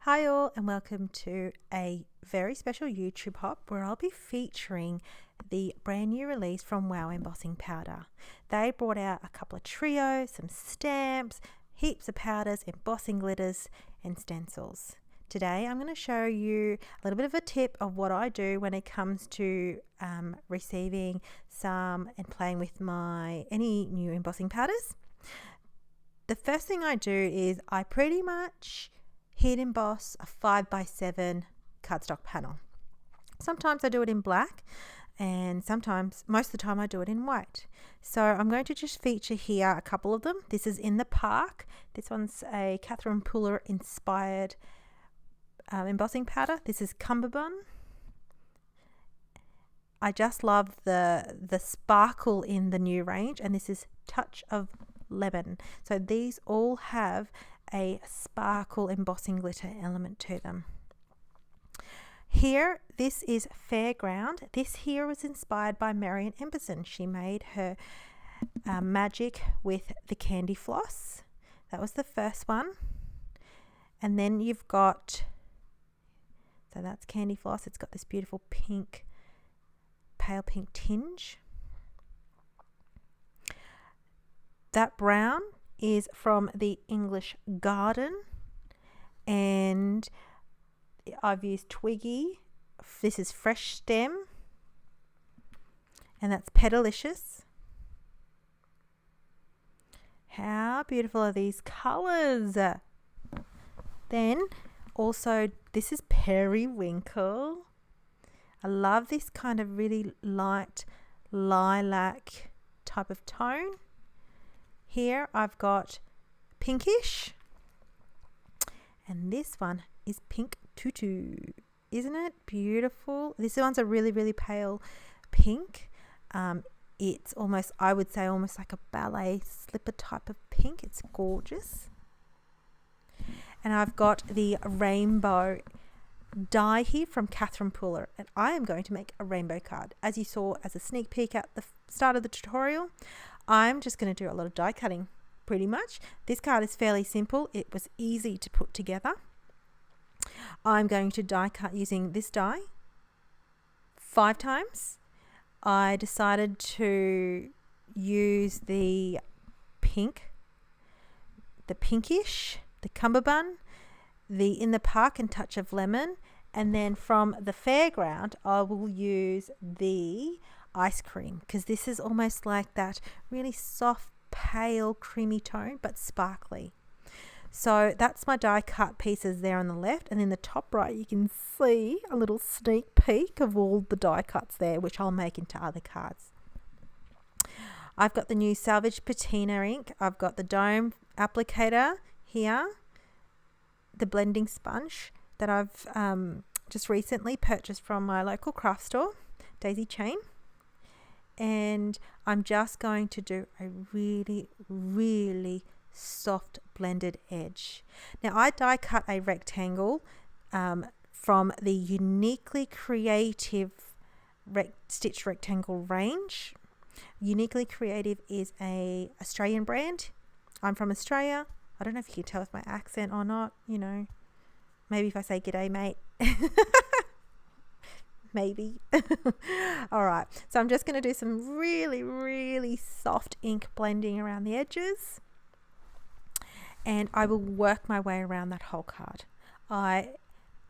Hi all and welcome to a very special YouTube hop where I'll be featuring the brand new release from WOW Embossing Powder. They brought out a couple of trios, some stamps, heaps of powders, embossing glitters and stencils. Today I'm going to show you a little bit of a tip of what I do when it comes to receiving some and playing with any new embossing powders. The first thing I do is I pretty much heat emboss a 5x7 cardstock panel. Sometimes I do it in black and most of the time I do it in white. So I'm going to just feature here a couple of them. This is in the park. This one's a Catherine Puller inspired embossing powder. This is Cummerbund. I just love the sparkle in the new range, and this is Touch of Lemon. So these all have a sparkle embossing glitter element to them. Here, this is Fairground. This here was inspired by Marion Emberson. She made her magic with the candy floss. That was the first one. And then you've got, so that's candy floss. It's got this beautiful pink, pale pink tinge. That brown is from the English Garden, and I've used Twiggy. This is Fresh Stem, and that's Petalicious. How beautiful are these colors? Then also this is Periwinkle. I love this kind of really light lilac type of tone. Here I've got Pinkish, and this one is Pink Tutu. Isn't it beautiful? This one's a really, really pale pink. It's almost, I would say, almost like a ballet slipper type of pink. It's gorgeous. And I've got the rainbow die here from Catherine Puller, and I am going to make a rainbow card. As you saw as a sneak peek at the start of the tutorial, I'm just going to do a lot of die cutting pretty much. This card is fairly simple. It was easy to put together. I'm going to die cut using this die 5 times. I decided to use the pink, the Pinkish, the Cummerbund, the In the Park and Touch of Lemon, and then from the Fairground I will use the Ice Cream, because this is almost like that really soft, pale, creamy tone, but sparkly. So that's my die cut pieces there on the left, and in the top right you can see a little sneak peek of all the die cuts there, which I'll make into other cards. I've got the new Salvaged Patina ink. I've got the dome applicator here, the blending sponge that I've just recently purchased from my local craft store, Daisy Chain. And I'm just going to do a really, really soft blended edge. Now I die cut a rectangle from the Uniquely Creative Stitch Rectangle range. Uniquely Creative is a Australian brand. I'm from Australia. I don't know if you can tell with my accent or not, you know, maybe if I say g'day mate. Maybe. All right, so I'm just going to do some really, really soft ink blending around the edges, and I will work my way around that whole card. I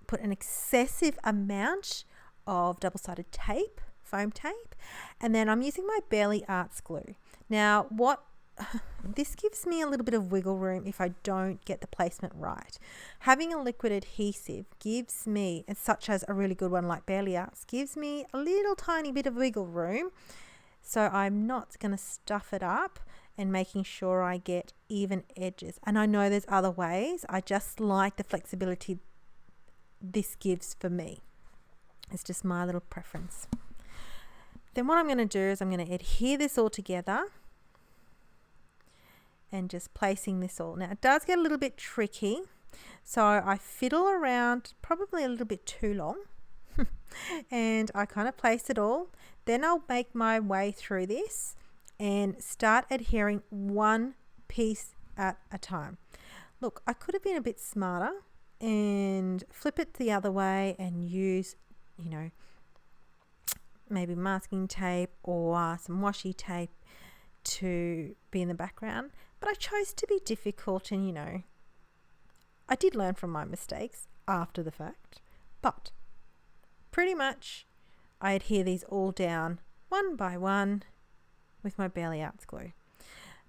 put an excessive amount of double-sided tape, foam tape, and then I'm using my Barely Arts glue. Now this gives me a little bit of wiggle room if I don't get the placement right. Having a liquid adhesive gives me, and such as a really good one like Barely Arts, gives me a little tiny bit of wiggle room, so I'm not going to stuff it up, and making sure I get even edges. And I know there's other ways. I just like the flexibility this gives for me. It's just my little preference. Then what I'm going to do is I'm going to adhere this all together and just placing this all. Now it does get a little bit tricky, so I fiddle around probably a little bit too long and I kind of place it all. Then I'll make my way through this and start adhering one piece at a time. Look, I could have been a bit smarter and flip it the other way and use, you know, maybe masking tape or some washi tape to be in the background. But I chose to be difficult, and you know, I did learn from my mistakes after the fact, but pretty much I adhere these all down one by one with my Barely Arts glue.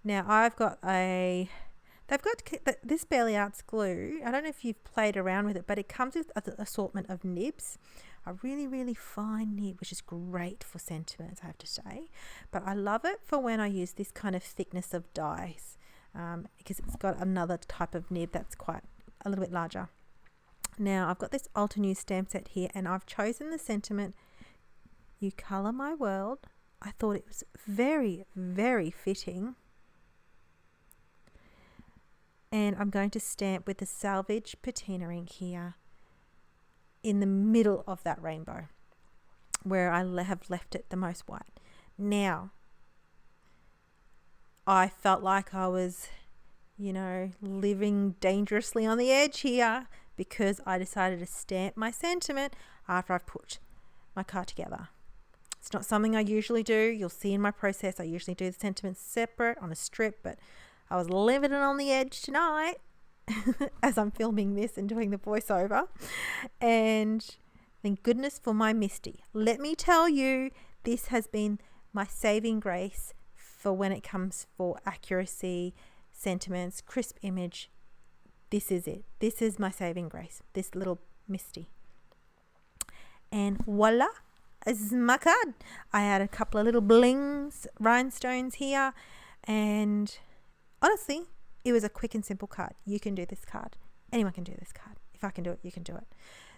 Now I've got this Barely Arts glue. I don't know if you've played around with it, but it comes with an assortment of nibs. A really, really fine nib, which is great for sentiments, I have to say. But I love it for when I use this kind of thickness of dies, because it's got another type of nib that's quite a little bit larger. Now I've got this Alter News stamp set here, and I've chosen the sentiment, "You colour my world." I thought it was very, very fitting. And I'm going to stamp with the Salvaged Patina ink here in the middle of that rainbow, where I have left it the most white. Now, I felt like I was, you know, living dangerously on the edge here, because I decided to stamp my sentiment after I've put my card together. It's not something I usually do. You'll see in my process, I usually do the sentiments separate on a strip, but I was living it on the edge tonight as I'm filming this and doing the voiceover. And thank goodness for my Misty. Let me tell you, this has been my saving grace for when it comes for accuracy, sentiments, crisp image. This is it. This is my saving grace, this little Misty. And voila, this is my card. I had a couple of little blings, rhinestones here, and honestly, it was a quick and simple card. You can do this card. Anyone can do this card. If I can do it, you can do it.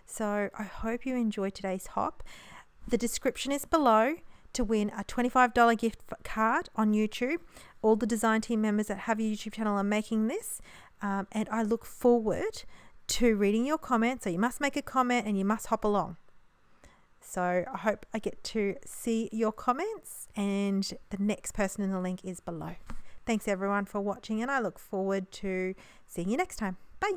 So I hope you enjoyed today's hop. The description is below to win a $25 gift card on YouTube. All the design team members that have a YouTube channel are making this. And I look forward to reading your comments. So you must make a comment and you must hop along. So I hope I get to see your comments, and the next person in the link is below. Thanks everyone for watching, and I look forward to seeing you next time. Bye.